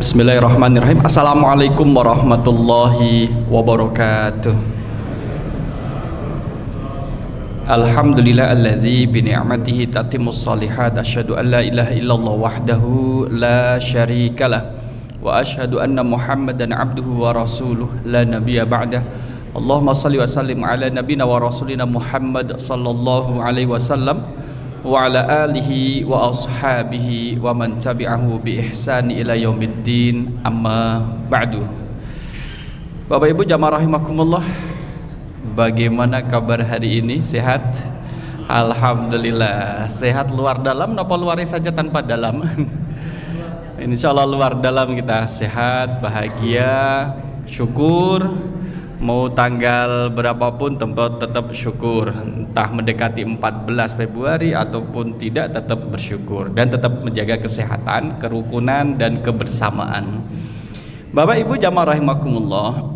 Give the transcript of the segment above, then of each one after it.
Bismillahirrahmanirrahim. Assalamualaikum warahmatullahi wabarakatuh. Alhamdulillah alladzi bi ni'matihi tatimmus shalihat. Asyhadu an la ilaha illallah wahdahu la syarikalah wa asyhadu anna Muhammadan abduhu wa rasuluh la nabiyya ba'dah. Allahumma shalli wa sallim ala nabiyyina wa rasulina Muhammad sallallahu alaihi wasallam wa ala alihi wa ashabihi wa man tabi'ahu bi ihsani ila yaumiddin, amma ba'du. Bapak Ibu jamaah rahimakumullah, bagaimana kabar hari ini? Sehat? Alhamdulillah sehat. Luar dalam napa luarnya saja tanpa dalam? Insyaallah luar dalam kita sehat, bahagia, syukur. Mau tanggal berapapun tetap syukur, entah mendekati 14 Februari ataupun tidak, tetap bersyukur dan tetap menjaga kesehatan, kerukunan dan kebersamaan. Bapak Ibu jamaah rahimakumullah,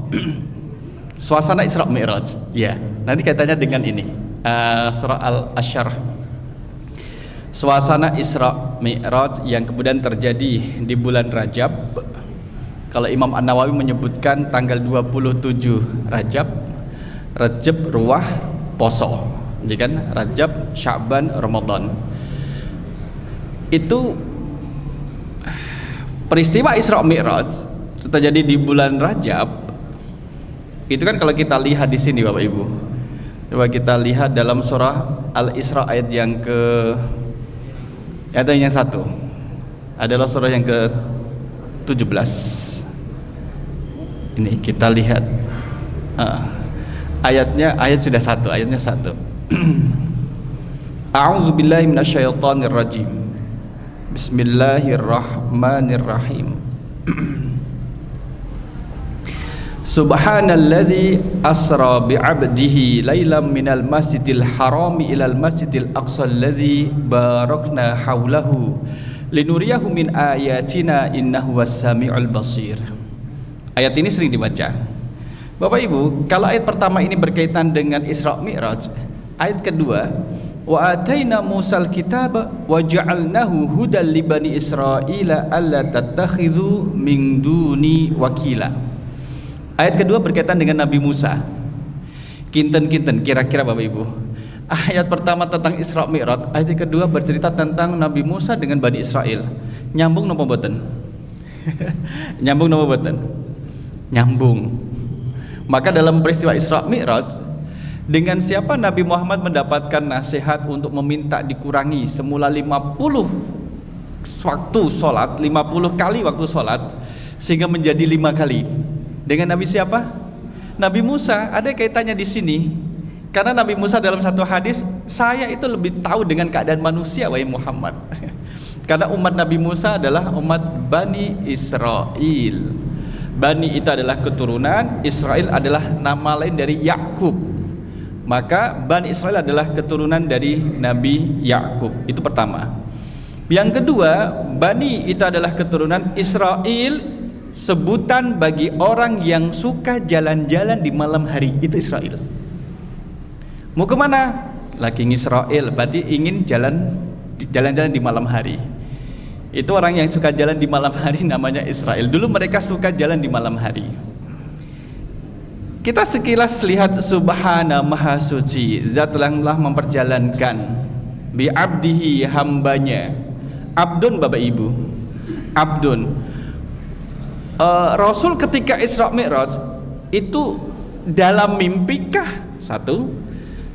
suasana Isra Mi'raj ya, nanti kaitannya dengan ini surah Al-Asyr. Suasana Isra Mi'raj yang kemudian terjadi di bulan Rajab. Kalau Imam An-Nawawi menyebutkan tanggal 27 Rajab, Ruwah, Poso, jadi kan Rajab, Sya'ban, Ramadan. Itu peristiwa Isra Mi'raj terjadi di bulan Rajab. Itu kan kalau kita lihat di sini Bapak Ibu. Coba kita lihat dalam surah Al-Isra ayat yang yang satu. Adalah surah yang ke-17. Ini kita lihat ayat sudah satu, ayatnya satu. A'udzubillahi minasyaitonirrajim. Bismillahirrahmanirrahim. Subhanalladzi asra bi'abdihi lailam minal masjidil harami ilal masjidil aqsa alladzi barakna haulahu linuriyahu min ayatina innahu was-sami'ul basir. Ayat ini sering dibaca. Bapak Ibu, kalau ayat pertama ini berkaitan dengan Isra Mi'raj, ayat kedua, wa ataina Musal kitaba wa ja'alnahu hudal li bani Israila alla tattakhidhu min duni wakila. Ayat kedua berkaitan dengan Nabi Musa. Kinten-kinten kira-kira Bapak Ibu. Ayat pertama tentang Isra Mi'raj, ayat kedua bercerita tentang Nabi Musa dengan Bani Israel. Nyambung napa mboten? Nyambung napa mboten? Nyambung. Maka dalam peristiwa Isra Mi'raj, dengan siapa Nabi Muhammad mendapatkan nasihat untuk meminta dikurangi semula 50 waktu sholat, 50 kali waktu sholat, sehingga menjadi 5 kali. Dengan Nabi siapa? Nabi Musa. Ada kaitannya di sini. Karena Nabi Musa dalam satu hadis, saya itu lebih tahu dengan keadaan manusia wahai Muhammad. Karena umat Nabi Musa adalah umat Bani Israel. Bani itu adalah keturunan, Israel adalah nama lain dari Yakub. Maka Bani Israel adalah keturunan dari Nabi Yakub. Itu pertama. Yang kedua, Bani itu adalah keturunan Israel, sebutan bagi orang yang suka jalan-jalan di malam hari. Itu Israel. Mau kemana? Lagi Israel, berarti ingin jalan-jalan di malam hari. Itu orang yang suka jalan di malam hari namanya Israel. Dulu mereka suka jalan di malam hari. Kita sekilas lihat Subhana Maha Suci, Zat yang telah memperjalankan bi abdihi, hambanya. Abdun Bapak Ibu, Abdun. Rasul ketika Isra Mi'raj itu dalam mimpikah? Satu.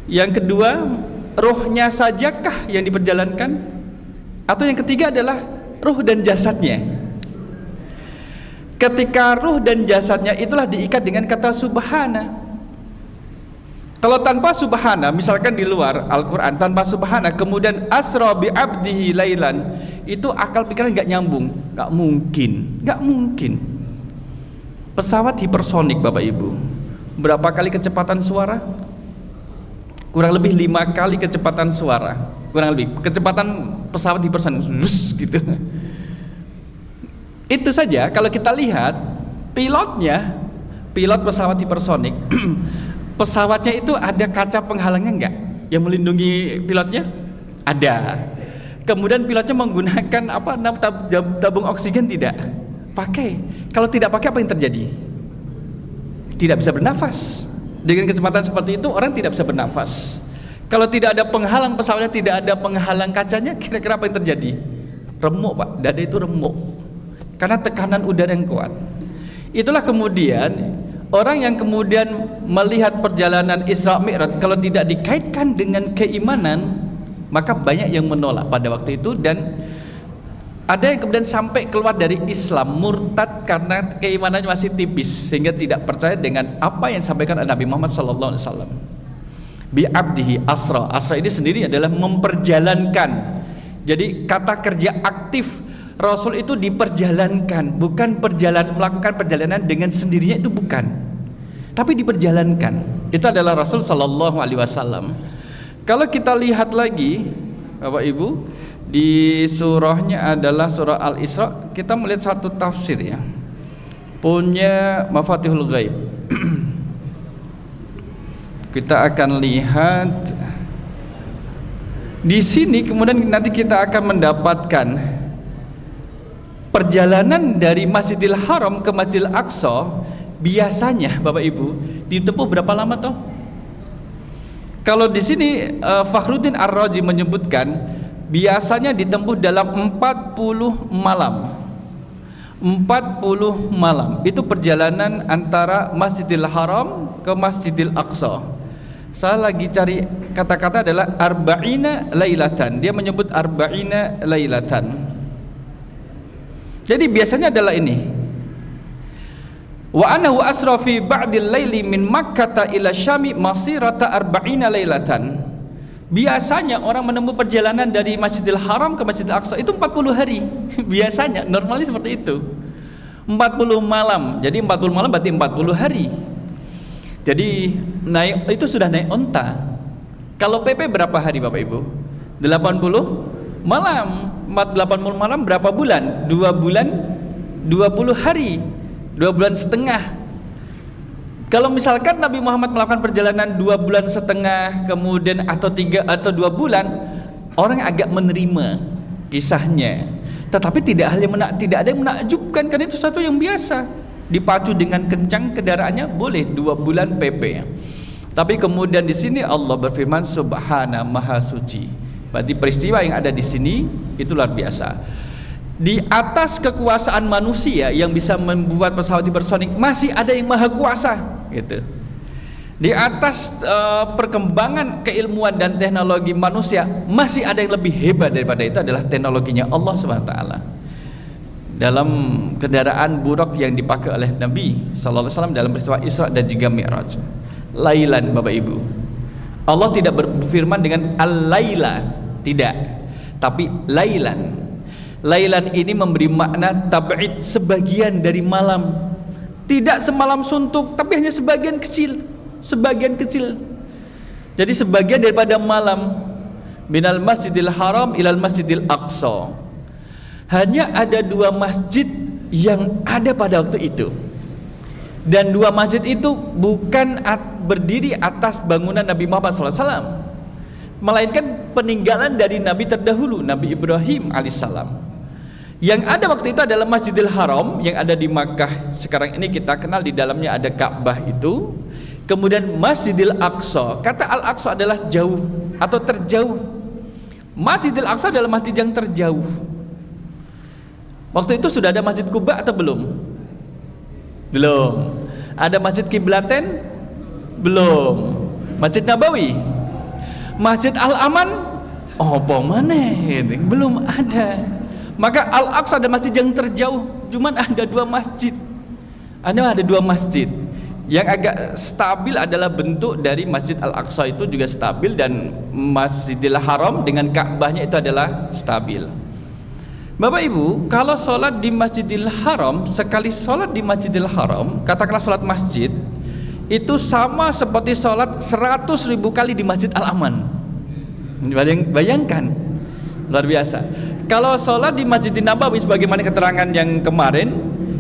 Yang kedua, rohnya sajakah yang diperjalankan? Atau yang ketiga adalah ruh dan jasadnya. Ketika ruh dan jasadnya itulah diikat dengan kata subhana. Kalau tanpa subhana, misalkan di luar Al-Quran tanpa subhana, kemudian asra bi abdihi lailan, itu akal pikiran nggak nyambung. Nggak mungkin. Pesawat hipersonik Bapak Ibu, berapa kali kecepatan suara? Kurang lebih 5 kali kecepatan suara. Kurang lebih kecepatan pesawat hipersonik gitu. Itu saja. Kalau kita lihat pilot pesawat hipersonik, pesawatnya itu ada kaca penghalangnya enggak yang melindungi pilotnya? Ada. Kemudian pilotnya menggunakan tabung oksigen tidak? Pakai. Kalau tidak pakai apa yang terjadi? Tidak bisa bernafas. Dengan kecepatan seperti itu orang tidak bisa bernafas. Kalau tidak ada penghalang pesawatnya, tidak ada penghalang kacanya, kira-kira apa yang terjadi? Remuk Pak, dada itu remuk karena tekanan udara yang kuat. Itulah kemudian orang yang kemudian melihat perjalanan Isra Mi'raj, kalau tidak dikaitkan dengan keimanan, maka banyak yang menolak pada waktu itu, dan ada yang kemudian sampai keluar dari Islam, murtad karena keimanannya masih tipis, sehingga tidak percaya dengan apa yang disampaikan Nabi Muhammad SAW. Bi abdihi asra. Asra ini sendiri adalah memperjalankan. Jadi kata kerja aktif Rasul itu diperjalankan, bukan melakukan perjalanan dengan sendirinya, itu bukan, tapi diperjalankan. Itu adalah Rasul Sallallahu Alaihi Wasallam. Kalau kita lihat lagi, Bapak Ibu, di surahnya adalah surah Al-Isra, kita melihat satu tafsir ya, punya Mafatihul Ghaib. Kita akan lihat di sini, kemudian nanti kita akan mendapatkan perjalanan dari Masjidil Haram ke Masjidil Aqsa. Biasanya Bapak Ibu ditempuh berapa lama toh? Kalau di sini Fakhruddin Ar-Razi menyebutkan biasanya ditempuh dalam 40 malam. 40 malam itu perjalanan antara Masjidil Haram ke Masjidil Aqsa. Saya lagi cari kata-kata adalah arba'ina lailatan. Dia menyebut arba'ina lailatan. Jadi biasanya adalah ini. Wa anahu asra fi ba'dil laili min Makkah ila Syami masirata arba'ina lailatan. Biasanya orang menempuh perjalanan dari Masjidil Haram ke Masjidil Aqsa itu 40 hari. Biasanya, normalnya seperti itu. 40 malam. Jadi 40 malam berarti 40 hari. Jadi naik itu sudah naik onta. Kalau PP berapa hari Bapak Ibu? 80 malam. 80 malam berapa bulan? 2 bulan 20 hari, 2 bulan setengah. Kalau misalkan Nabi Muhammad melakukan perjalanan 2 bulan setengah, kemudian atau 3 atau 2 bulan, orang agak menerima kisahnya. Tetapi tidak ada yang menakjubkan, karena itu satu yang biasa. Dipacu dengan kencang kendaraannya boleh 2 bulan PP. Tapi kemudian di sini Allah berfirman Subhana Maha Suci. Berarti peristiwa yang ada di sini itu luar biasa. Di atas kekuasaan manusia yang bisa membuat pesawat hipersonik, masih ada yang maha kuasa gitu. Di atas perkembangan keilmuan dan teknologi manusia, masih ada yang lebih hebat daripada itu, adalah teknologinya Allah Subhanahu wa taala. Dalam kendaraan buruk yang dipakai oleh Nabi sallallahu alaihi wasallam dalam peristiwa Isra dan juga Mi'raj. Lailan Bapak Ibu. Allah tidak berfirman dengan al-laila, tidak, tapi lailan. Lailan ini memberi makna tab'id, sebagian dari malam. Tidak semalam suntuk, tapi hanya sebagian kecil. Sebagian kecil. Jadi sebagian daripada malam. Minal Masjidil Haram ilal Masjidil Aqsa. Hanya ada 2 masjid yang ada pada waktu itu. Dan 2 masjid itu bukan berdiri atas bangunan Nabi Muhammad SAW, melainkan peninggalan dari Nabi terdahulu, Nabi Ibrahim alaihissalam. Yang ada waktu itu adalah Masjidil Haram yang ada di Makkah. Sekarang ini kita kenal di dalamnya ada Ka'bah itu. Kemudian Masjidil Aqsa. Kata Al-Aqsa adalah jauh atau terjauh. Masjidil Aqsa adalah masjid yang terjauh. Waktu itu sudah ada Masjid Kuba atau belum? Belum. Ada Masjid Kiblaten? Belum. Masjid Nabawi? Masjid Al-Aman? Oh, mana? Belum ada. Maka Al-Aqsa ada masjid yang terjauh, cuman ada 2 masjid. Ada 2 masjid. Yang agak stabil adalah bentuk dari Masjid Al-Aqsa itu juga stabil, dan Masjidil Haram dengan Ka'bahnya itu adalah stabil. Bapak Ibu, kalau sholat di Masjidil Haram, sekali sholat di Masjidil Haram, katakanlah sholat masjid, itu sama seperti sholat 100.000 kali di Masjid Al-Aman. Bayangkan, luar biasa. Kalau sholat di Masjid Nabawi sebagaimana keterangan yang kemarin,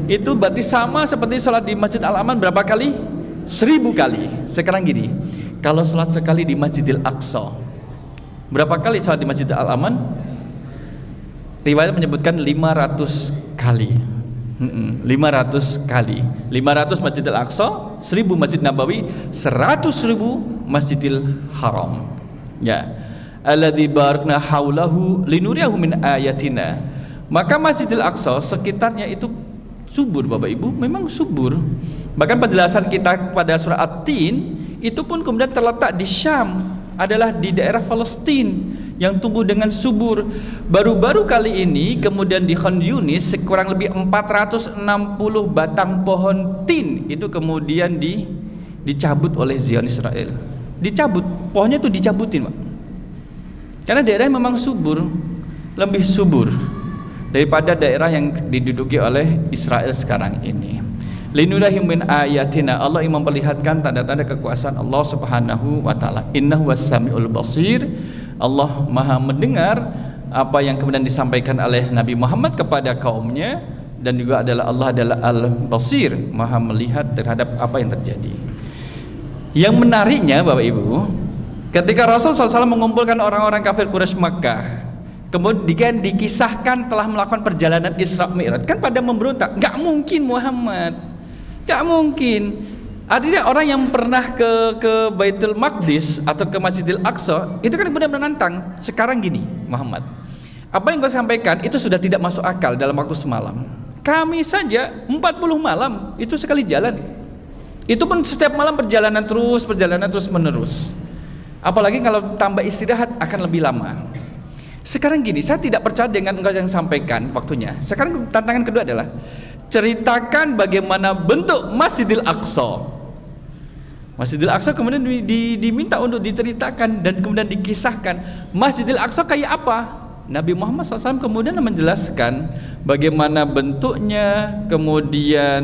itu berarti sama seperti sholat di Masjid Al-Aman berapa kali? 1000 kali. Sekarang gini, kalau sholat sekali di Masjidil Aqsa, berapa kali sholat di Masjid Al-Aman? Riwayat menyebutkan 500 kali. 500 kali. 500 Masjidil Aqsa, 1000 Masjid Nabawi, 100.000 Masjidil Haram. Ya. Alladzi barakna haulahu linuriyahu min ayatina. Maka Masjidil Aqsa sekitarnya itu subur Bapak Ibu, memang subur. Bahkan penjelasan kita pada surah At-Tin itu pun kemudian terletak di Syam, adalah di daerah Palestina yang tumbuh dengan subur. Baru-baru kali ini kemudian di Khan Yunis sekurang lebih 460 batang pohon tin itu kemudian dicabut oleh Zionis Israel. Dicabut, pohonnya itu dicabutin, Pak. Karena daerahnya memang subur, lebih subur daripada daerah yang diduduki oleh Israel sekarang ini. Linurahim min ayatina, Allah yang memperlihatkan tanda-tanda kekuasaan Allah Subhanahu wa taala. Innahu was-sami'ul basir. Allah Maha mendengar apa yang kemudian disampaikan oleh Nabi Muhammad kepada kaumnya, dan juga Allah adalah Al-Basir, Maha melihat terhadap apa yang terjadi. Yang menariknya Bapak Ibu, ketika Rasul SAW mengumpulkan orang-orang kafir Quraisy Makkah, kemudian dikisahkan telah melakukan perjalanan Isra Mi'raj, kan pada memberontak, nggak mungkin Muhammad, nggak mungkin. Artinya orang yang pernah ke Baitul Maqdis atau ke Masjidil Aqsa itu kan kemudian menantang. Sekarang gini Muhammad, apa yang kau sampaikan itu sudah tidak masuk akal dalam waktu semalam. Kami saja 40 malam itu sekali jalan. Itu pun setiap malam perjalanan terus menerus. Apalagi kalau tambah istirahat akan lebih lama. Sekarang gini, saya tidak percaya dengan engkau yang sampaikan waktunya. Sekarang tantangan kedua adalah ceritakan bagaimana bentuk Masjidil Aqsa. Masjidil Aqsa kemudian diminta untuk diceritakan dan kemudian dikisahkan Masjidil Aqsa kayak apa. Nabi Muhammad SAW kemudian menjelaskan bagaimana bentuknya, kemudian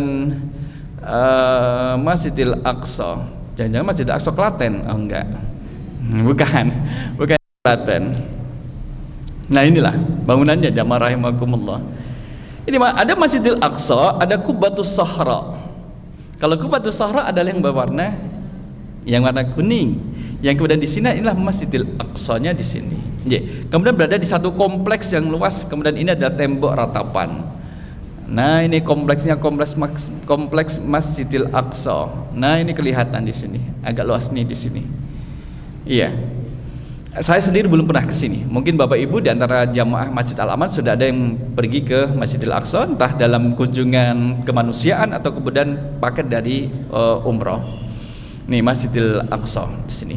Masjidil Aqsa. Jangan-jangan Masjidil Aqsa Klaten? Oh enggak, bukan Klaten. Nah inilah bangunannya jamaah rahimakumullah. Ini ada Masjidil Aqsa, ada Qubbatus Sahra. Kalau Qubbatus Sahra adalah yang warna kuning. Yang kemudian di sini inilah Masjidil Aqsa-nya di sini. Kemudian berada di satu kompleks yang luas. Kemudian ini ada tembok ratapan. Nah ini kompleksnya kompleks Masjidil Aqsa. Nah ini kelihatan di sini, agak luas nih di sini. Iya. Saya sendiri belum pernah ke sini. Mungkin Bapak Ibu di antara jamaah Masjid Al-Aman sudah ada yang pergi ke Masjidil Aqsa, entah dalam kunjungan kemanusiaan atau kemudian paket dari umroh. Nih Masjidil Aqsa di sini.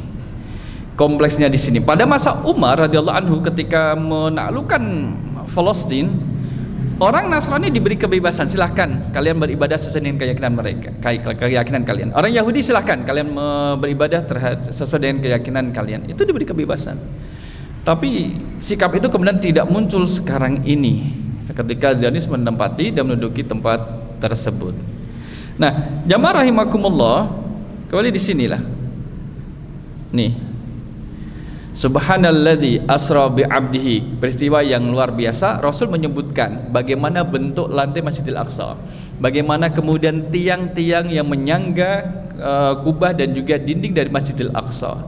Kompleksnya di sini. Pada masa Umar radhiyallahu anhu ketika menaklukkan Palestina, orang Nasrani diberi kebebasan, silahkan kalian beribadah sesuai dengan keyakinan mereka, keyakinan kalian. Orang Yahudi silahkan kalian beribadah sesuai dengan keyakinan kalian. Itu diberi kebebasan. Tapi sikap itu kemudian tidak muncul sekarang ini ketika Zionis menempati dan menduduki tempat tersebut. Nah, jamaah rahimakumullah, kembali di sinilah. Nih. Subhanalladzi asra bi 'abdihi, peristiwa yang luar biasa. Rasul menyebutkan bagaimana bentuk lantai Masjidil Aqsa, bagaimana kemudian tiang-tiang yang menyangga kubah dan juga dinding dari Masjidil Aqsa.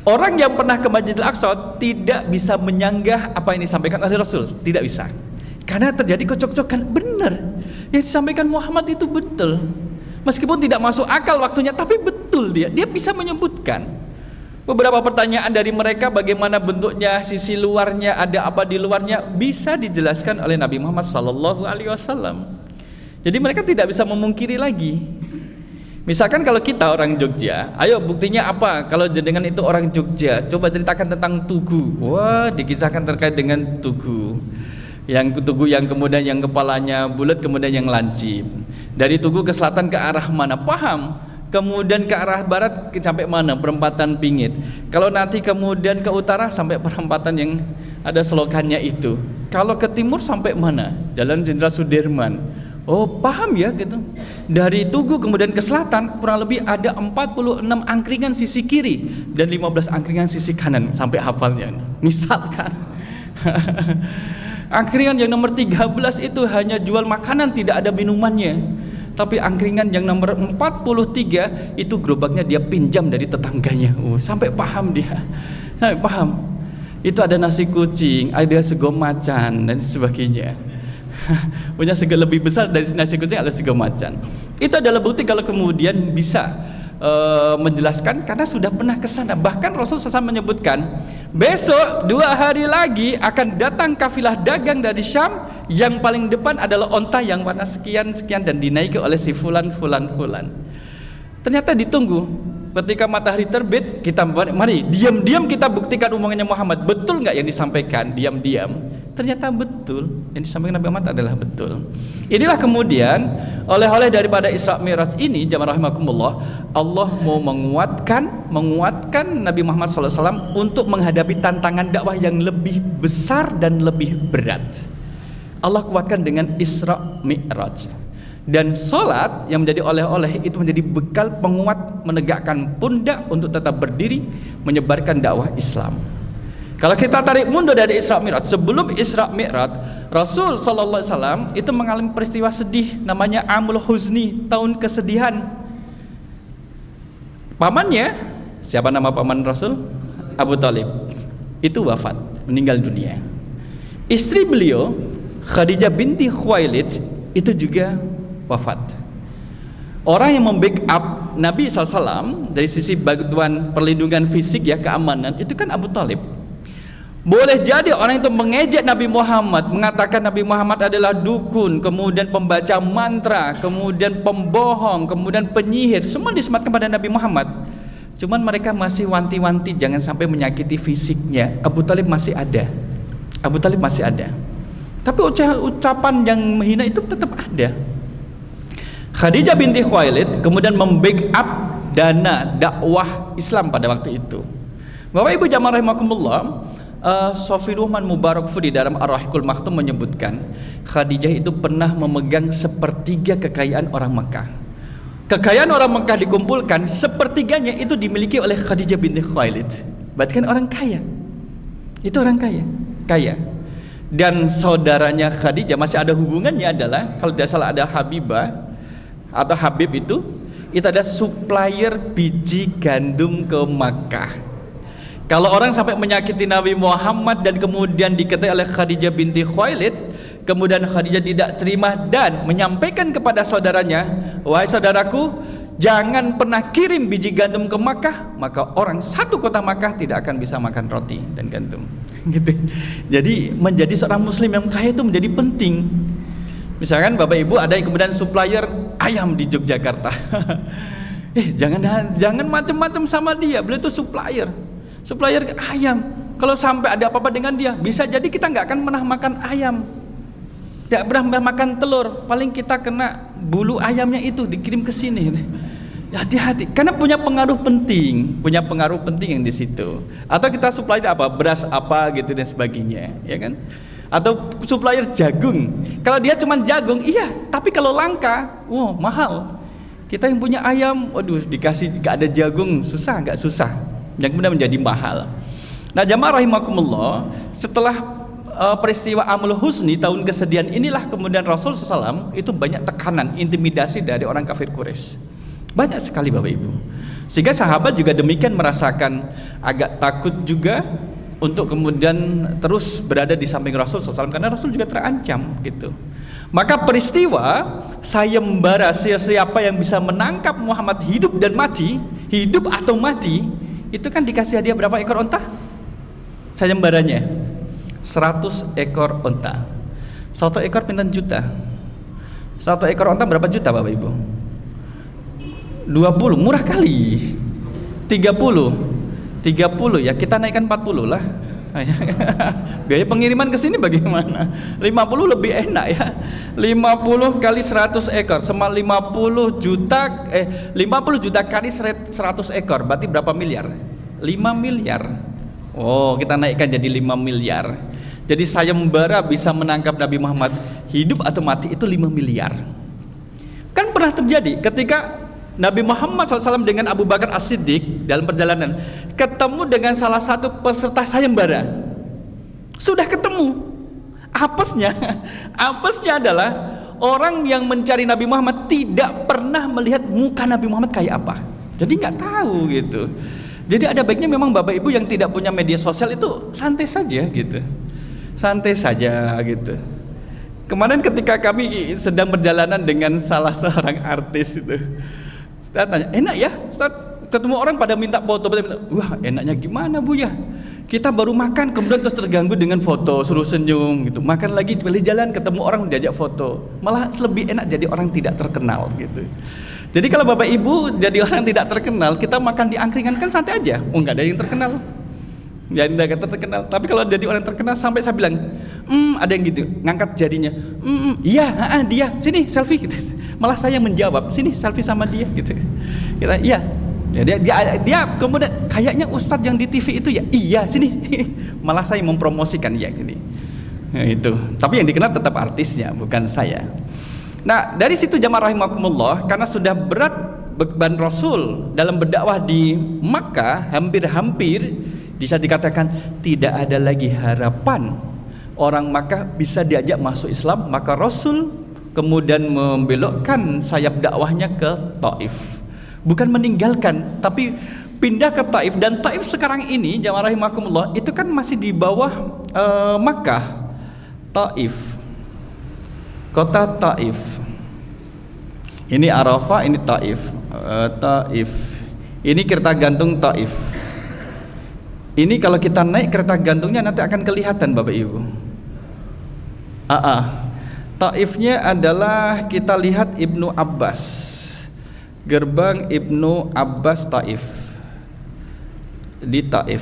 Orang yang pernah ke Masjidil Aqsa tidak bisa menyanggah apa yang disampaikan oleh Rasul, tidak bisa. Karena terjadi kocok-cokan. Benar. Yang disampaikan Muhammad itu betul. Meskipun tidak masuk akal waktunya, tapi betul dia bisa menyebutkan. Beberapa pertanyaan dari mereka, bagaimana bentuknya, sisi luarnya, ada apa di luarnya, bisa dijelaskan oleh Nabi Muhammad SAW. Jadi mereka tidak bisa memungkiri lagi. Misalkan kalau kita orang Jogja, ayo buktinya apa? Kalau jenengan itu orang Jogja, coba ceritakan tentang Tugu. Wah, dikisahkan terkait dengan Tugu. Yang Tugu yang kemudian yang kepalanya bulat, kemudian yang lancip. Dari Tugu ke selatan ke arah mana? Paham. Kemudian ke arah barat sampai mana? Perempatan Pingit. Kalau nanti kemudian ke utara sampai perempatan yang ada selokannya itu. Kalau ke timur sampai mana? Jalan Jenderal Sudirman. Oh, paham ya gitu. Dari Tugu kemudian ke selatan kurang lebih ada 46 angkringan sisi kiri dan 15 angkringan sisi kanan, sampai hafalnya. Misalkan angkringan yang nomor 13 itu hanya jual makanan, tidak ada minumannya. Tapi angkringan yang nomor 43 itu gerobaknya dia pinjam dari tetangganya. Sampai paham dia. Sampai paham. Itu ada nasi kucing, ada sego macan dan sebagainya. Punya sego lebih besar dari nasi kucing adalah sego macan. Itu adalah bukti kalau kemudian bisa menjelaskan karena sudah pernah ke sana. Bahkan Rasul SAW menyebutkan besok 2 hari lagi akan datang kafilah dagang dari Syam, yang paling depan adalah onta yang warna sekian-sekian dan dinaiki oleh si fulan. Ternyata ditunggu. Ketika matahari terbit, kita mari diam-diam kita buktikan omongannya Muhammad. Betul nggak yang disampaikan? Diam-diam. Ternyata betul. Yang disampaikan Nabi Muhammad adalah betul. Inilah kemudian oleh-oleh daripada Isra Mi'raj ini, jamaah rahimakumullah, Allah mau menguatkan Nabi Muhammad SAW untuk menghadapi tantangan dakwah yang lebih besar dan lebih berat. Allah kuatkan dengan Isra Mi'raj. Dan sholat yang menjadi oleh-oleh itu menjadi bekal penguat menegakkan pundak untuk tetap berdiri menyebarkan dakwah Islam. Kalau kita tarik mundur dari Isra Mi'raj, sebelum Isra Mi'raj, Rasul sallallahu alaihi wasallam itu mengalami peristiwa sedih namanya Amul Huzni, tahun kesedihan. Pamannya, siapa nama paman Rasul? Abu Thalib. Itu wafat, meninggal dunia. Istri beliau Khadijah binti Khuwailid itu juga wafat. Orang yang membackup Nabi SAW dari sisi bantuan perlindungan fisik ya, keamanan, itu kan Abu Thalib. Boleh jadi orang itu mengejek Nabi Muhammad, mengatakan Nabi Muhammad adalah dukun, kemudian pembaca mantra, kemudian pembohong, kemudian penyihir, semua disematkan pada Nabi Muhammad. Cuman mereka masih wanti-wanti jangan sampai menyakiti fisiknya. Abu Thalib masih ada. Tapi ucapan yang menghina itu tetap ada. Khadijah binti Khuwailid kemudian membackup dana dakwah Islam pada waktu itu. Bapak Ibu jamaah rahimakumullah, Sofi Ruhman Mubarakfuri dalam Ar-Rahiqul Maktum menyebutkan Khadijah itu pernah memegang sepertiga kekayaan orang Mekah. Kekayaan orang Mekah dikumpulkan, sepertiganya itu dimiliki oleh Khadijah binti Khuwailid. Berarti kan orang kaya. Itu orang kaya. Dan saudaranya Khadijah masih ada hubungannya adalah, kalau tidak salah ada Habibah atau Habib, itu ada supplier biji gandum ke Makkah. Kalau orang sampai menyakiti Nabi Muhammad dan kemudian diketahui oleh Khadijah binti Khuwailid, kemudian Khadijah tidak terima dan menyampaikan kepada saudaranya, wahai saudaraku, jangan pernah kirim biji gandum ke Makkah, maka orang satu kota Makkah tidak akan bisa makan roti dan gandum. Gitu. Jadi menjadi seorang muslim yang kaya itu menjadi penting. Misalkan Bapak Ibu ada yang kemudian supplier ayam di Yogyakarta. Jangan macam-macam sama dia. Beliau itu supplier ayam. Kalau sampai ada apa-apa dengan dia, bisa jadi kita nggak akan pernah makan ayam, tidak pernah makan telur. Paling kita kena bulu ayamnya itu dikirim ke sini. Hati-hati, karena punya pengaruh penting yang di situ. Atau kita supplier apa, beras apa gitu dan sebagainya, ya kan? Atau supplier jagung. Kalau dia cuma jagung, iya, tapi kalau langka, wow, mahal. Kita yang punya ayam, waduh, dikasih gak ada jagung, nggak susah. Yang kemudian menjadi mahal. Nah, jamaah rahimakumullah, setelah peristiwa Amul Huzni, tahun kesedihan inilah kemudian Rasul SAW itu banyak tekanan, intimidasi dari orang kafir Quraisy. Banyak sekali Bapak Ibu. Sehingga sahabat juga demikian merasakan agak takut juga untuk kemudian terus berada di samping Rasul SAW, karena Rasul juga terancam gitu. Maka peristiwa sayembara siapa yang bisa menangkap Muhammad hidup dan mati, hidup atau mati, itu kan dikasih hadiah berapa ekor onta? Sayembaranya 100 ekor onta. 1 ekor pinten juta. 1 ekor onta berapa juta Bapak Ibu? 20, murah kali. 30 ya, kita naikkan 40 lah. Biaya pengiriman ke sini bagaimana? 50 lebih enak ya. 50 kali 100 ekor sama 50 juta kali 100 ekor berarti berapa miliar? 5 miliar. Oh, kita naikkan jadi 5 miliar. Jadi sayembara bisa menangkap Nabi Muhammad hidup atau mati itu 5 miliar. Kan pernah terjadi ketika Nabi Muhammad SAW dengan Abu Bakar As-Siddiq dalam perjalanan ketemu dengan salah satu peserta sayembara. Sudah ketemu. Apesnya adalah orang yang mencari Nabi Muhammad tidak pernah melihat muka Nabi Muhammad kayak apa. Jadi nggak tahu gitu. Jadi ada baiknya memang Bapak Ibu yang tidak punya media sosial itu santai saja gitu. Kemarin ketika kami sedang perjalanan dengan salah seorang artis itu, saya tanya, enak ya Ustaz? Ketemu orang pada minta foto, wah enaknya gimana Bu ya? Kita baru makan kemudian terus terganggu dengan foto, suruh senyum gitu. Makan lagi pilih jalan ketemu orang diajak foto. Malah lebih enak jadi orang tidak terkenal gitu. Jadi kalau Bapak Ibu jadi orang tidak terkenal, kita makan di angkringan kan santai aja. Oh enggak ada yang terkenal. Jadi enggak terkenal. Tapi kalau jadi orang terkenal sampai saya bilang, ada yang gitu, ngangkat jadinya. Iya, dia, sini selfie gitu. Malah saya menjawab, sini selfie sama dia gitu. Kita iya. Ya, dia kemudian kayaknya Ustadz yang di TV itu ya, iya sini. Malah saya mempromosikan ya gini. Nah, itu. Tapi yang dikenal tetap artisnya, bukan saya. Nah, dari situ jamaah rahimakumullah, karena sudah berat beban Rasul dalam berdakwah di Makkah, hampir-hampir bisa dikatakan tidak ada lagi harapan orang Makkah bisa diajak masuk Islam, maka Rasul kemudian membelokkan sayap dakwahnya ke Taif. Bukan meninggalkan, tapi pindah ke Taif. Dan Taif sekarang ini jamaah rahimakumullah itu kan masih di bawah Makkah. Taif, kota Taif. Ini Arafah, ini Taif. Taif. Ini kereta gantung Taif. Ini kalau kita naik kereta gantungnya nanti akan kelihatan Bapak Ibu. Taifnya adalah kita lihat Ibnu Abbas. Gerbang Ibnu Abbas Taif. Di Taif.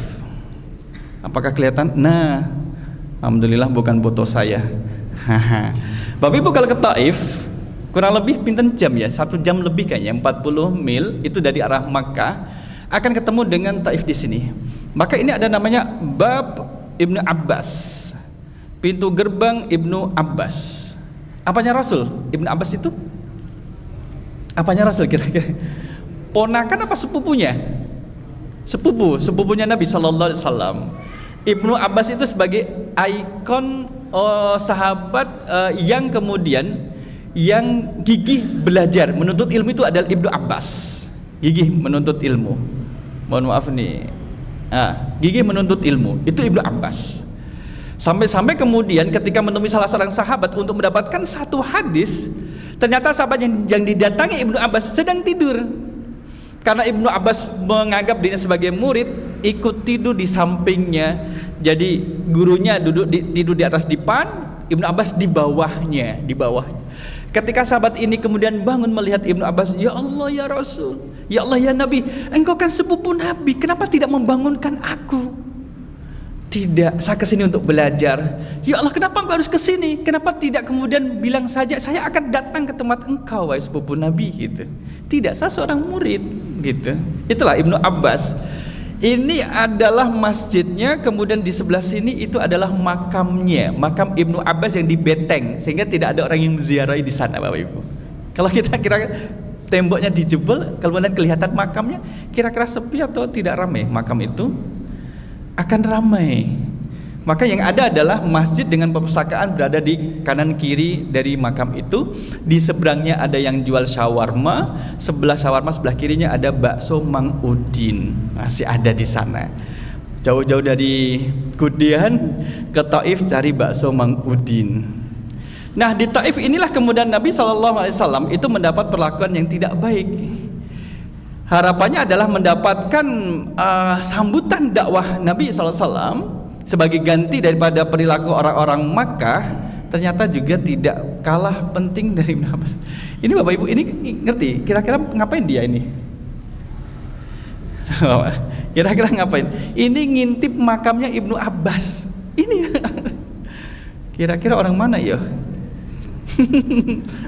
Apakah kelihatan? Nah, alhamdulillah bukan foto saya. Bapak Ibu kalau ke Taif kurang lebih pinten jam ya? 1 jam lebih kayaknya, 40 mil itu dari arah Makkah akan ketemu dengan Taif di sini. Maka ini ada namanya Bab Ibnu Abbas. Pintu gerbang Ibnu Abbas. Apanya Rasul? Ibnu Abbas itu? Apanya Rasul kira-kira? Ponakan apa sepupunya? Sepupunya Nabi Sallallahu Alaihi Wasallam. Ibnu Abbas itu sebagai ikon sahabat yang kemudian yang gigih belajar menuntut ilmu itu adalah Ibnu Abbas. Gigih menuntut ilmu. Mohon maaf nih. Gigih menuntut ilmu itu Ibnu Abbas. Sampai-sampai kemudian ketika menemui salah seorang sahabat untuk mendapatkan satu hadis, ternyata sahabat yang didatangi Ibnu Abbas sedang tidur. Karena Ibnu Abbas menganggap dirinya sebagai murid, ikut tidur di sampingnya. Jadi gurunya tidur di atas dipan, Ibnu Abbas di bawahnya. Ketika sahabat ini kemudian bangun melihat Ibnu Abbas, ya Allah ya Rasul, ya Allah ya Nabi, engkau kan sepupu Nabi, kenapa tidak membangunkan aku? Tidak, saya kesini untuk belajar. Ya Allah, kenapa engkau harus kesini? Kenapa tidak kemudian bilang saja saya akan datang ke tempat engkau, wahai sepupu Nabi gitu. Tidak, saya seorang murid gitu. Itulah Ibnu Abbas. Ini adalah masjidnya, kemudian di sebelah sini itu adalah makamnya, makam Ibnu Abbas yang di beteng, sehingga tidak ada orang yang ziarahi di sana, Bapak Ibu. Kalau kita kira temboknya dijebol, kemudian kelihatan makamnya, kira-kira sepi atau tidak ramai makam itu? Akan ramai. Maka yang ada adalah masjid dengan perpustakaan berada di kanan kiri dari makam itu. Di seberangnya ada yang jual shawarma, sebelah shawarma sebelah kirinya ada bakso Mang Udin, masih ada di sana. Jauh-jauh dari Kudian ke Taif cari bakso Mang Udin. Nah, di Taif inilah kemudian Nabi SAW itu mendapat perlakuan yang tidak baik. Harapannya adalah mendapatkan sambutan dakwah Nabi SAW sebagai ganti daripada perilaku orang-orang Makkah. Ternyata juga tidak kalah penting dari Ibnu Abbas. Ini Bapak Ibu, ini ngerti kira-kira ngapain dia ini? Kira-kira ngapain? Ini ngintip makamnya Ibnu Abbas. Ini kira-kira orang mana ya?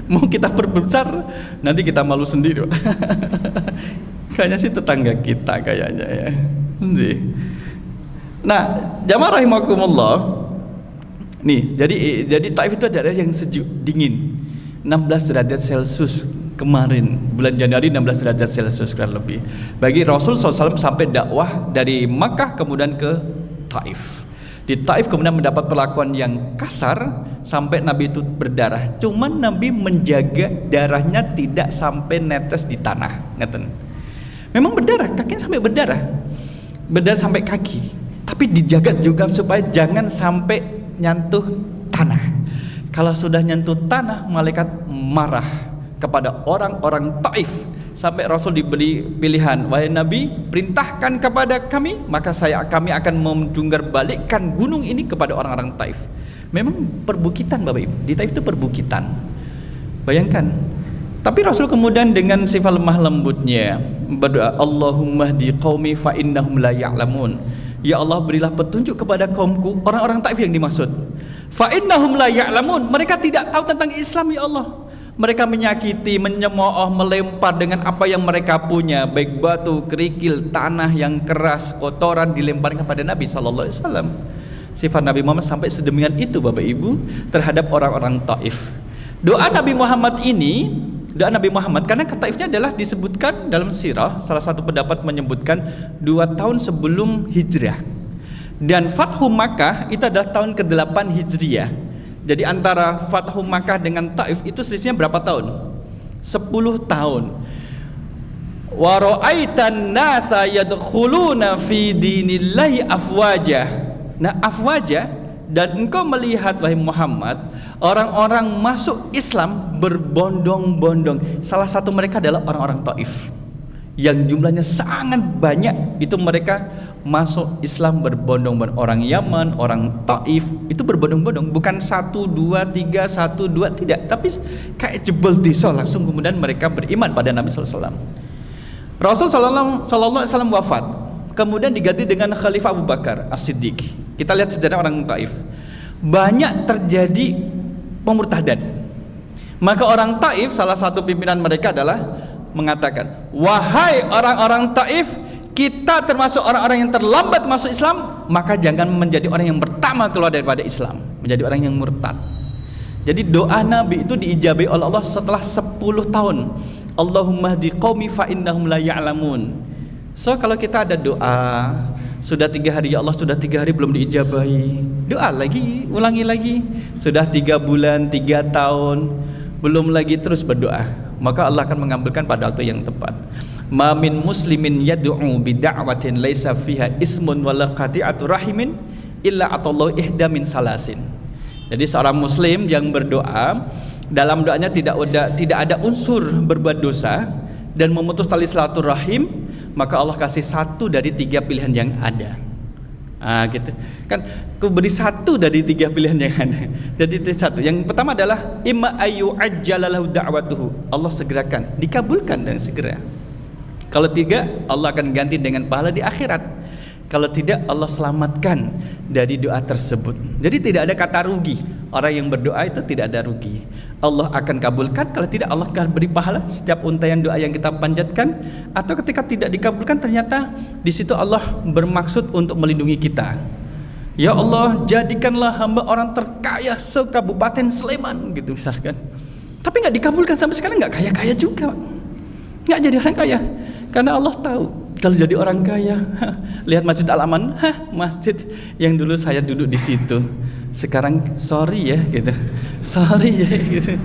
Mau kita perbesar nanti kita malu sendiri. Kayaknya sih tetangga kita kayaknya ya. Nah, jamaah rahimakumullah. Nih, jadi Taif itu adalah yang sejuk, dingin. 16 derajat Celcius kemarin, bulan Januari 16 derajat Celcius kurang lebih. Bagi Rasul SAW sampai dakwah dari Makkah kemudian ke Taif. Di Taif kemudian mendapat perlakuan yang kasar sampai Nabi itu berdarah. Cuman Nabi menjaga darahnya tidak sampai netes di tanah. Ngeten. Memang berdarah, kakinya sampai berdarah sampai kaki. Tapi dijaga juga supaya jangan sampai nyentuh tanah. Kalau sudah nyentuh tanah, malaikat marah kepada orang-orang Taif. Sampai Rasul diberi pilihan, wahai Nabi, perintahkan kepada kami, maka kami akan menjunggar balikkan gunung ini kepada orang-orang Taif. Memang perbukitan Bapak Ibu, di Taif itu perbukitan. Bayangkan. Tapi Rasul kemudian dengan sifat lemah lembutnya berdoa, Allahumma hdi qaumi fa innahum la ya'lamun. Ya Allah, berilah petunjuk kepada kaumku, orang-orang Taif yang dimaksud. Fa innahum la ya'lamun, mereka tidak tahu tentang Islam ya Allah. Mereka menyakiti, menyemooh, melempar dengan apa yang mereka punya, baik batu, kerikil, tanah yang keras, kotoran dilemparkan kepada Nabi sallallahu alaihi wasallam. Sifat Nabi Muhammad sampai sedemikian itu Bapak Ibu terhadap orang-orang Taif. Doa Nabi Muhammad ini, doa Nabi Muhammad, karena ke Taifnya adalah disebutkan dalam sirah, salah satu pendapat menyebutkan 2 tahun sebelum hijrah, dan Fathu Makkah itu adalah tahun ke-8 Hijriah. Jadi antara Fathu Makkah dengan Taif itu selisihnya berapa tahun? 10 tahun. Wa ra'aitan nasa yadkhuluna fi dinillahi afwajah. Nah, afwajah, dan engkau melihat wahai Muhammad, orang-orang masuk Islam berbondong-bondong. Salah satu mereka adalah orang-orang Taif yang jumlahnya sangat banyak. Itu mereka masuk Islam berbondong-bondong. Orang Yaman, orang Taif itu berbondong-bondong, bukan 1, 2, 3, 1, 2, tidak, tapi kayak jebol desa langsung kemudian mereka beriman pada Nabi sallallahu alaihi wasallam. Rasul sallallahu alaihi wasallam wafat, kemudian diganti dengan Khalifah Abu Bakar As-Siddiq. Kita lihat sejarah orang Taif, banyak terjadi pemurtadan. Maka orang Taif, salah satu pimpinan mereka adalah mengatakan, wahai orang-orang Taif, kita termasuk orang-orang yang terlambat masuk Islam, maka jangan menjadi orang yang pertama keluar daripada Islam, menjadi orang yang murtad. Jadi doa Nabi itu diijabai oleh Allah setelah 10 tahun. Allahumma hdi qaumi fa innahum la ya'lamun. So kalau kita ada doa, sudah 3 hari, ya Allah sudah 3 hari belum diijabahi, doa lagi, ulangi lagi. Sudah 3 bulan, 3 tahun, belum lagi, terus berdoa, maka Allah akan mengabulkan pada waktu yang tepat. Ma min muslimin yad'u bi da'watin laisa fiha ismun wala qati'atu rahimin illa atallahu ihda min salasin. Jadi seorang muslim yang berdoa, dalam doanya tidak ada unsur berbuat dosa dan memutus tali silaturahim, maka Allah kasih 1 dari 3 pilihan yang ada. Gitu kan, aku beri 1 dari 3 pilihan yang ada. Jadi itu 1. Yang pertama adalah imma ayu ajjalalahu da'watuhu, Allah segerakan, dikabulkan dan segera. Kalau 3, Allah akan ganti dengan pahala di akhirat. Kalau tidak, Allah selamatkan dari doa tersebut. Jadi tidak ada kata rugi. Orang yang berdoa itu tidak ada rugi. Allah akan kabulkan, kalau tidak Allah akan beri pahala setiap untayan doa yang kita panjatkan. Atau ketika tidak dikabulkan, ternyata di situ Allah bermaksud untuk melindungi kita. Ya Allah, jadikanlah hamba orang terkaya se-Kabupaten Sleman, gitu misalkan. Tapi nggak dikabulkan, sampai sekarang nggak kaya-kaya juga, nggak jadi orang kaya. Karena Allah tahu kalau jadi orang kaya, lihat Masjid Al-Aman, masjid yang dulu saya duduk di situ, sekarang sorry ya gitu, sorry ya gitu.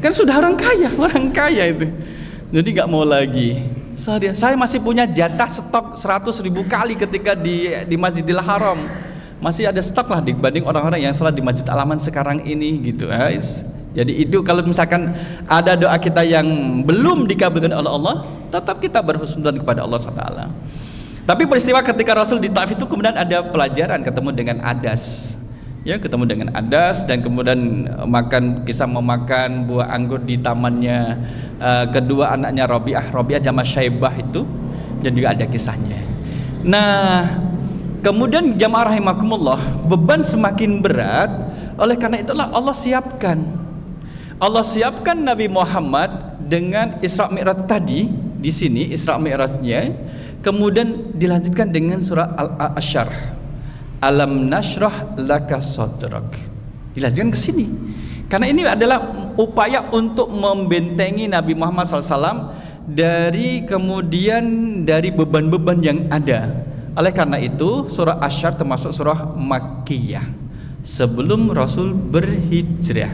Kan sudah orang kaya itu. Jadi nggak mau lagi. Sorry, saya masih punya jatah stok 100.000 kali ketika di Masjidil Haram. Masih ada stok lah dibanding orang-orang yang sholat di Masjid Al-Aman sekarang ini gitu. Jadi itu kalau misalkan ada doa kita yang belum dikabulkan oleh Allah, tetap kita berhusnudzon kepada Allah SWT. Tapi peristiwa ketika Rasul di Taif itu kemudian ada pelajaran, ketemu dengan Adas. Ya, ketemu dengan Adas dan kemudian kisah memakan buah anggur di tamannya kedua anaknya Rabi'ah jama Syaibah itu, dan juga ada kisahnya. Nah, kemudian jamaah rahimakumullah, beban semakin berat. Oleh karena itulah Allah siapkan Nabi Muhammad dengan Isra Mi'raj tadi. Di sini Isra Mi'rajnya kemudian dilanjutkan dengan surah Al-Asyarh, Alam nashrah laka sadrak, dilanjutkan ke sini. Karena ini adalah upaya untuk membentengi Nabi Muhammad SAW dari beban-beban yang ada. Oleh karena itu surah Asyarh termasuk surah Makkiyah sebelum Rasul berhijrah.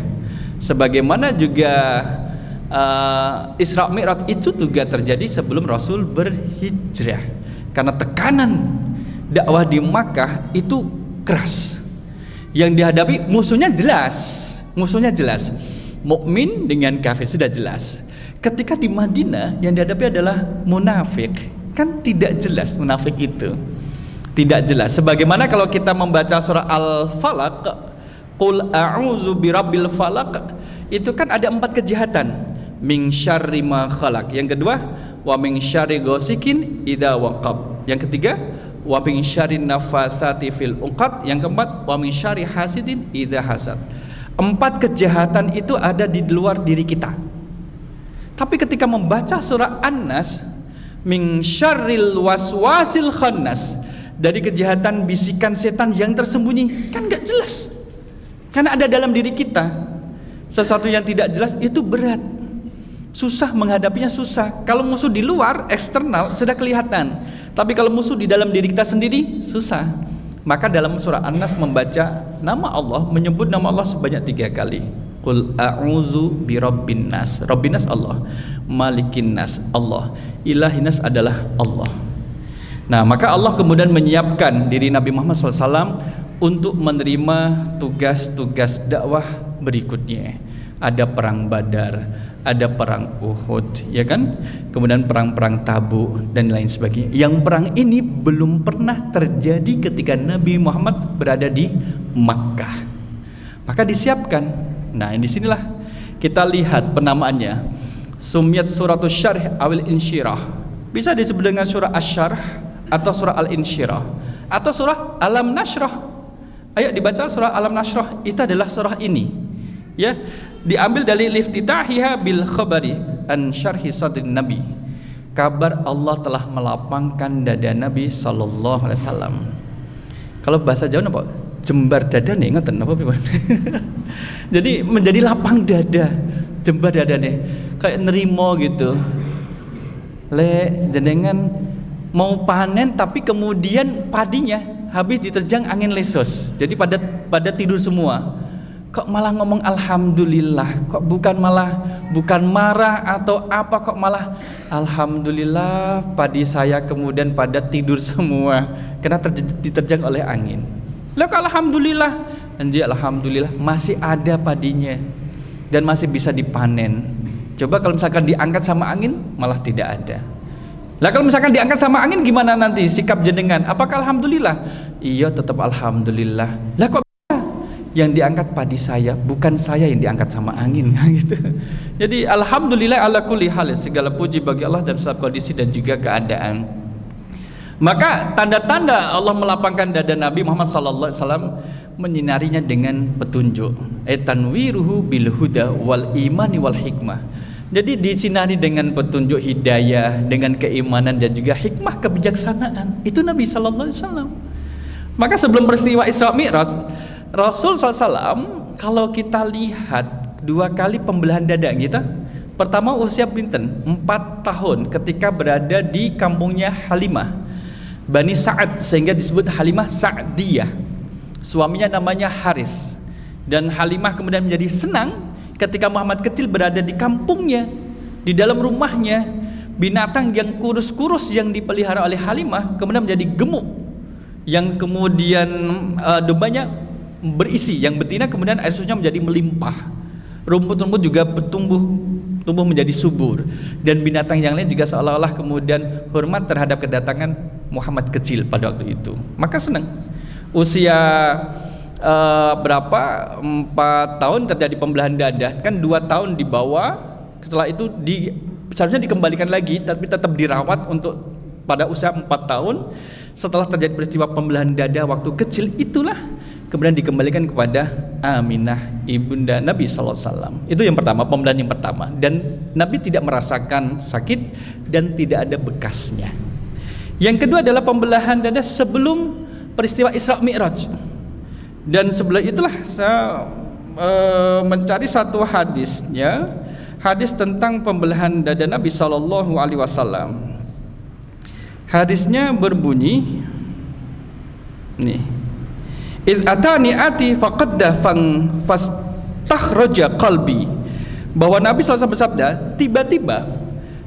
Sebagaimana juga Isra Mi'raj itu juga terjadi sebelum Rasul berhijrah. Karena tekanan dakwah di Makkah itu keras. Yang dihadapi musuhnya jelas, musuhnya jelas. Mukmin dengan kafir sudah jelas. Ketika di Madinah yang dihadapi adalah munafik, kan tidak jelas munafik itu. Tidak jelas. Sebagaimana kalau kita membaca surah Al-Falaq, Qul a'udzu birabbil falaq, itu kan ada 4 kejahatan. Min syarri ma khalaq. Yang kedua, wa min syarri ghasikin idza waqab. Yang ketiga, wa min syarri nafatsati fil 'uqad. Yang keempat, wa min syarri hasidin idza hasad. 4 kejahatan itu ada di luar diri kita. Tapi ketika membaca surah An-Nas, min syarril waswasil khannas, dari kejahatan bisikan setan yang tersembunyi, kan gak jelas. Karena ada dalam diri kita. Sesuatu yang tidak jelas itu berat. Susah menghadapinya, susah. Kalau musuh di luar, eksternal, sudah kelihatan. Tapi kalau musuh di dalam diri kita sendiri, susah. Maka dalam surah An-Nas membaca nama Allah, menyebut nama Allah sebanyak 3 kali. Qul a'udzu birabbin nas. Rabbin nas Allah, Malikin nas Allah, Ilahin nas adalah Allah. Nah, maka Allah kemudian menyiapkan diri Nabi Muhammad SAW untuk menerima tugas-tugas dakwah berikutnya. Ada perang Badar, ada perang Uhud, ya kan? Kemudian perang-perang Tabuk dan lain sebagainya. Yang perang ini belum pernah terjadi ketika Nabi Muhammad berada di Makkah. Maka disiapkan. Nah, di sinilah kita lihat penamaannya. Sumyat suratul syarh awil insyirah. Bisa disebut dengan surah Asy-Syarh atau surah Al-Insyirah atau surah Alam Nashrah. Ayo dibaca surah Alam Nashrah, itu adalah surah ini. Ya, diambil dari liftitahiha bil khabari an syarhi sadrin nabi. Kabar Allah telah melapangkan dada Nabi sallallahu alaihi wasallam. Kalau bahasa Jawa apa? Jembar dada nih, ngoten apa pripun? Jadi menjadi lapang dada, jembar dada nih, kayak nerimo gitu. Le jenengan mau panen tapi kemudian padinya habis diterjang angin lesos. Jadi pada tidur semua. Kok malah ngomong alhamdulillah, kok bukan marah atau apa, kok malah alhamdulillah padi saya kemudian pada tidur semua karena diterjang oleh angin. Lah kok alhamdulillah, alhamdulillah masih ada padinya dan masih bisa dipanen. Coba kalau misalkan diangkat sama angin malah tidak ada. Lah kalau misalkan diangkat sama angin gimana nanti sikap jenengan? Apakah alhamdulillah? Iya, tetap alhamdulillah. Lah kok yang diangkat padi saya, bukan saya yang diangkat sama angin gitu. Jadi alhamdulillah ala kulli hal, segala puji bagi Allah dalam setiap kondisi dan juga keadaan. Maka tanda-tanda Allah melapangkan dada Nabi Muhammad sallallahu alaihi wasallam menyinarinya dengan petunjuk. Tanwiruhu bil huda wal imani wal hikmah. Jadi disinari dengan petunjuk hidayah, dengan keimanan dan juga hikmah kebijaksanaan. Itu Nabi sallallahu alaihi wasallam. Maka sebelum peristiwa Isra Mi'raj, Rasul SAW kalau kita lihat 2 kali pembelahan dada kita. Pertama usia pinten 4 tahun ketika berada di kampungnya Halimah Bani Sa'ad, sehingga disebut Halimah Sa'diyah. Suaminya namanya Haris. Dan Halimah kemudian menjadi senang ketika Muhammad kecil berada di kampungnya, di dalam rumahnya. Binatang yang kurus-kurus yang dipelihara oleh Halimah kemudian menjadi gemuk, yang kemudian dombanya berisi, yang betina kemudian air susunya menjadi melimpah. Rumput-rumput juga tumbuh menjadi subur, dan binatang yang lain juga seolah-olah kemudian hormat terhadap kedatangan Muhammad kecil pada waktu itu. Maka senang. Usia berapa? 4 tahun terjadi pembelahan dada, kan 2 tahun dibawa. Setelah itu seharusnya dikembalikan lagi, tapi tetap dirawat untuk pada usia 4 tahun. Setelah terjadi peristiwa pembelahan dada waktu kecil itulah kemudian dikembalikan kepada Aminah ibunda Nabi SAW. Itu yang pertama, pembelahan yang pertama. Dan Nabi tidak merasakan sakit dan tidak ada bekasnya. Yang kedua adalah pembelahan dada sebelum peristiwa Isra Mi'raj. Dan sebelum itulah saya mencari satu hadisnya, hadis tentang pembelahan dada Nabi SAW. Hadisnya berbunyi, nih, "Idz atani ati faqadda fastakhraja qalbi." Bahwa Nabi SAW bersabda, tiba-tiba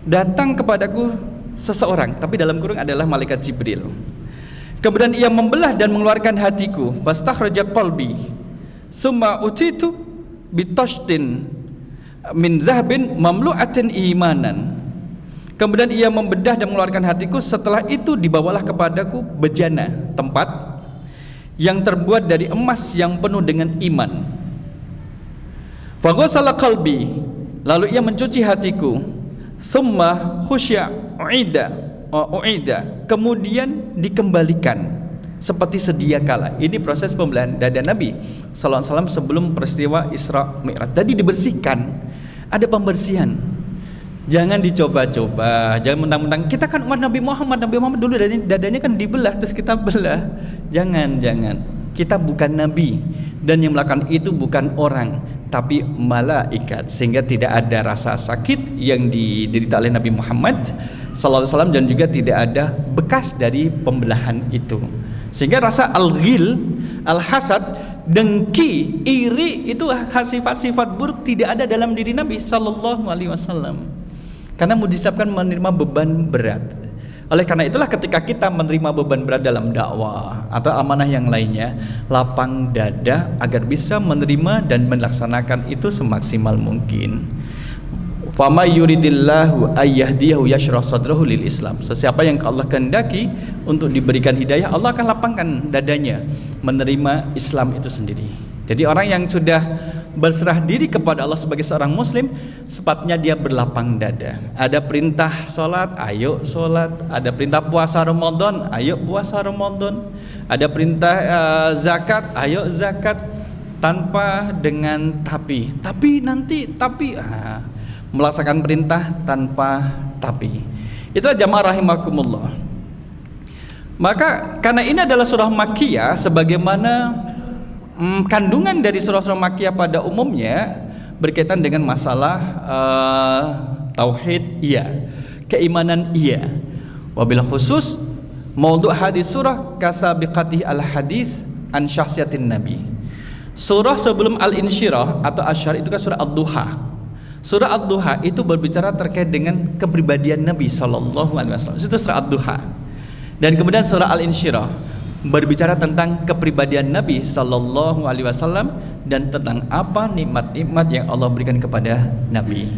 datang kepadaku seseorang, tapi dalam kurung adalah malaikat Jibril. Kemudian ia membelah dan mengeluarkan hatiku, fastakhraja qalbi. Summa utitu bitashtin min zahabin mamlu'atin imanan. Kemudian ia membedah dan mengeluarkan hatiku. Setelah itu dibawalah kepadaku bejana, tempat yang terbuat dari emas yang penuh dengan iman. Faghasala qalbi, lalu ia mencuci hatiku. Thumma khusya uida, kemudian dikembalikan seperti sedia kala. Ini proses pembelahan dada Nabi sallallahu alaihi wasallam sebelum peristiwa Isra Mi'raj. Tadi dibersihkan, ada pembersihan. Jangan dicoba-coba, jangan mentang-mentang kita kan umat Nabi Muhammad dulu dadanya kan dibelah terus kita belah. Jangan. Kita bukan nabi dan yang melakukan itu bukan orang tapi malaikat, sehingga tidak ada rasa sakit yang diderita oleh Nabi Muhammad sallallahu alaihi wasallam dan juga tidak ada bekas dari pembelahan itu. Sehingga rasa al-ghil, al-hasad, dengki, iri itu sifat-sifat buruk tidak ada dalam diri Nabi sallallahu alaihi wasallam. Karena mudisabkan menerima beban berat. Oleh karena itulah ketika kita menerima beban berat dalam dakwah atau amanah yang lainnya, lapang dada agar bisa menerima dan melaksanakan itu semaksimal mungkin. Fama yuridillahu ayyahdiyahu yashrah sadrahu lil Islam. Sesiapa yang Allah kehendaki untuk diberikan hidayah, Allah akan lapangkan dadanya menerima Islam itu sendiri. Jadi orang yang sudah berserah diri kepada Allah sebagai seorang muslim, sepatutnya dia berlapang dada. Ada perintah sholat, ayo sholat. Ada perintah puasa Ramadan, ayo puasa Ramadan. Ada perintah zakat, ayo zakat. Tanpa dengan tapi melaksanakan perintah tanpa tapi. Itulah jamaah rahimakumullah. Maka karena ini adalah surah Makkiyah, sebagaimana kandungan dari surah-surah Makkiyah pada umumnya berkaitan dengan masalah tauhid, iya, keimanan, iya. Wabil khusus maudhu hadis surah kasabiqati al-hadis an syahsiyatin nabi. Surah sebelum al-insyirah atau asyar itu kan surah ad-duha. Surah ad-duha itu berbicara terkait dengan kepribadian Nabi sallallahu alaihi wasallam. Itu surah ad-duha. Dan kemudian surah al-insyirah berbicara tentang kepribadian Nabi sallallahu alaihi wasallam dan tentang apa nikmat-nikmat yang Allah berikan kepada Nabi.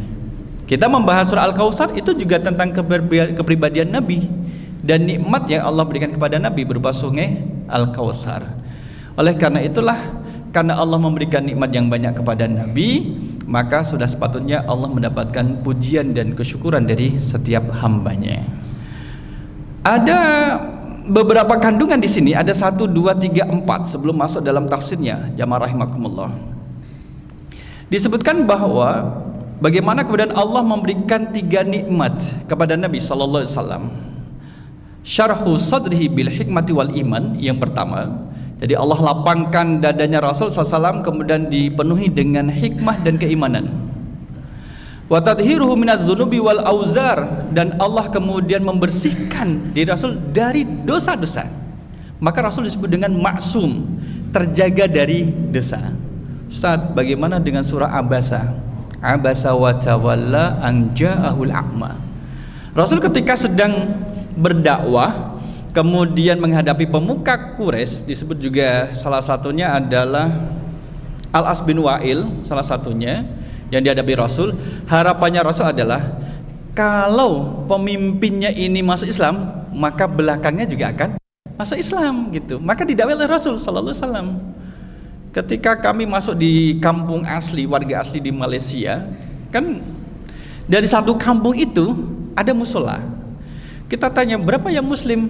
Kita membahas surah Al-Kautsar itu juga tentang kepribadian Nabi dan nikmat yang Allah berikan kepada Nabi berupa sungai Al-Kautsar. Oleh karena itulah, karena Allah memberikan nikmat yang banyak kepada Nabi, maka sudah sepatutnya Allah mendapatkan pujian dan kesyukuran dari setiap hambanya. Ada beberapa kandungan di sini, ada 1, 2, 3, 4 sebelum masuk dalam tafsirnya, jamaah rahimakumullah. Disebutkan bahwa bagaimana kemudian Allah memberikan 3 nikmat kepada Nabi sallallahu alaihi wasallam. Syarhu sadrihi bil hikmati wal iman, yang pertama. Jadi Allah lapangkan dadanya Rasul SAW kemudian dipenuhi dengan hikmah dan keimanan. Wa tadhiruhu minadz dzunubi wal auzar, dan Allah kemudian membersihkan diri Rasul dari dosa-dosa. Maka Rasul disebut dengan maksum, terjaga dari dosa. Ustaz, bagaimana dengan surah Abasa? Abasa wa tawalla an ja'ahul a'ma. Rasul ketika sedang berdakwah kemudian menghadapi pemuka Quraisy, disebut juga salah satunya adalah Al-As bin Wa'il, salah satunya yang dihadapi Rasul. Harapannya Rasul adalah kalau pemimpinnya ini masuk Islam, maka belakangnya juga akan masuk Islam gitu. Maka didakwai oleh Rasul sallallahu alaihi wasallam. Ketika kami masuk di kampung asli, warga asli di Malaysia, kan dari satu kampung itu ada musola. Kita tanya berapa yang muslim?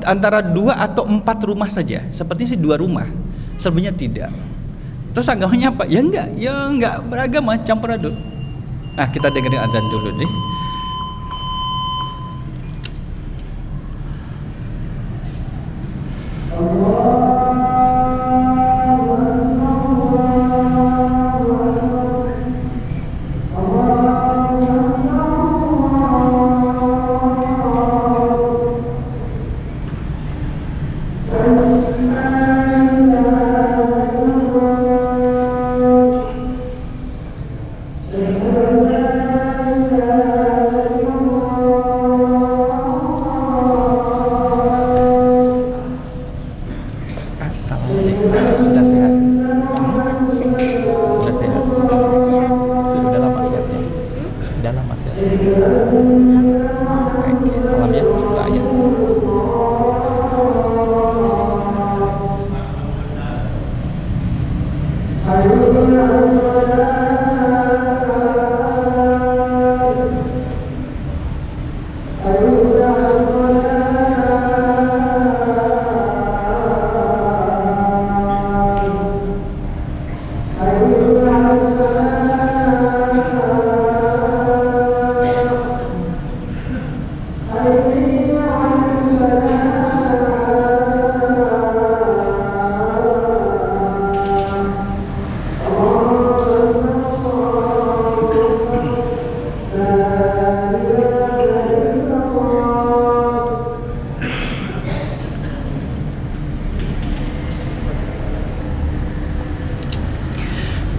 Antara 2 atau 4 rumah saja. Sepertinya sih 2 rumah, selebihnya tidak. Terus agamanya apa? Ya enggak beragama, campur aduk. Nah, kita dengerin azan dulu nih. Sudah sehat? Sudah sehat.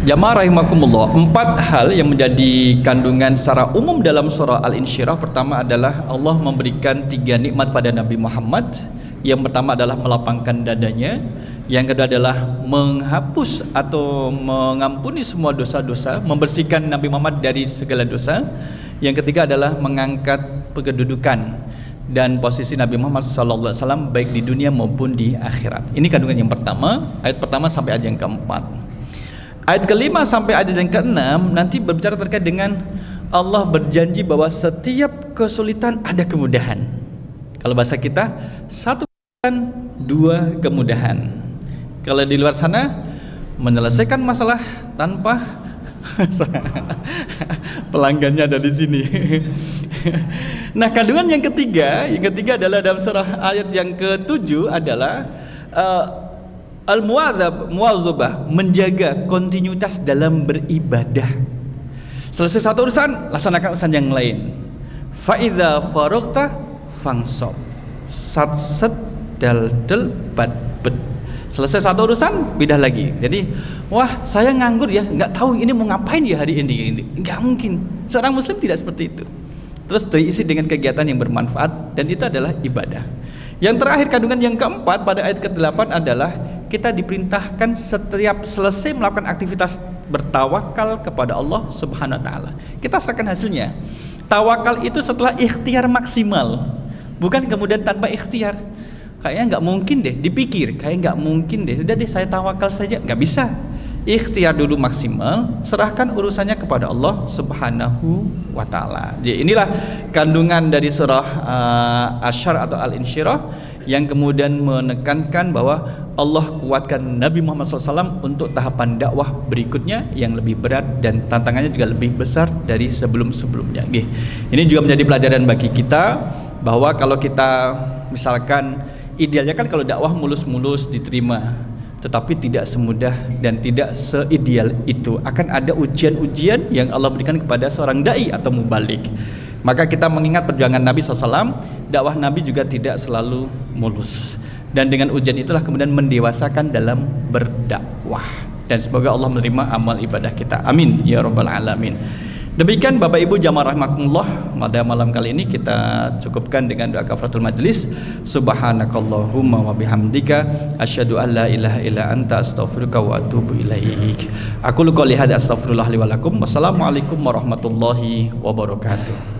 Jamaah rahimakumullah, 4 hal yang menjadi kandungan secara umum dalam surah Al-Insyirah. Pertama adalah Allah memberikan 3 nikmat pada Nabi Muhammad. Yang pertama adalah melapangkan dadanya. Yang kedua adalah menghapus atau mengampuni semua dosa-dosa, membersihkan Nabi Muhammad dari segala dosa. Yang ketiga adalah mengangkat kedudukan dan posisi Nabi Muhammad SAW baik di dunia maupun di akhirat. Ini kandungan yang pertama, ayat pertama sampai ayat yang keempat. Ayat kelima sampai ayat yang keenam nanti berbicara terkait dengan Allah berjanji bahwa setiap kesulitan ada kemudahan. Kalau bahasa kita, 1 kesulitan, 2 kemudahan. Kalau di luar sana, menyelesaikan masalah tanpa pelanggannya ada di sini. Nah, kandungan yang ketiga adalah dalam surah ayat yang ke-7 adalah Al-muwazabah, menjaga kontinuitas dalam beribadah. Selesai satu urusan, laksanakan urusan yang lain. Fa idza faraghta fansab. Sat dal bat. Selesai satu urusan, pindah lagi. Jadi, wah, saya nganggur ya, nggak tahu ini mau ngapain ya hari ini. Nggak mungkin. Seorang muslim tidak seperti itu. Terus diisi dengan kegiatan yang bermanfaat, dan itu adalah ibadah. Yang terakhir, kandungan yang keempat pada ayat ke-8 adalah kita diperintahkan setiap selesai melakukan aktivitas bertawakal kepada Allah Subhanahu wa taala. Kita serahkan hasilnya. Tawakal itu setelah ikhtiar maksimal, bukan kemudian tanpa ikhtiar. Kayaknya nggak mungkin deh, dipikir kayak nggak mungkin deh. Udah deh saya tawakal saja, nggak bisa. Ikhtiar dulu maksimal, serahkan urusannya kepada Allah Subhanahu wa taala. Jadi inilah kandungan dari surah Asy-Syarr atau Al-Insyirah yang kemudian menekankan bahwa Allah kuatkan Nabi Muhammad SAW untuk tahapan dakwah berikutnya yang lebih berat dan tantangannya juga lebih besar dari sebelum-sebelumnya. Ini juga menjadi pelajaran bagi kita bahwa kalau kita misalkan idealnya kan kalau dakwah mulus-mulus diterima, tetapi tidak semudah dan tidak seideal itu. Akan ada ujian-ujian yang Allah berikan kepada seorang da'i atau mubalik. Maka kita mengingat perjuangan Nabi SAW, dakwah Nabi juga tidak selalu mulus. Dan dengan ujian itulah kemudian mendewasakan dalam berdakwah. Dan semoga Allah menerima amal ibadah kita. Amin ya rabbal alamin. Demikian Bapak Ibu jamaah rahimakumullah, pada malam kali ini kita cukupkan dengan doa kafaratul majlis. Subhanakallahumma wa bihamdika asyhadu an la ilaha illa anta astaghfiruka wa atubu ilaik. Aku qouli hadza astaghfirullah li wa lakum. Wassalamualaikum warahmatullahi wabarakatuh.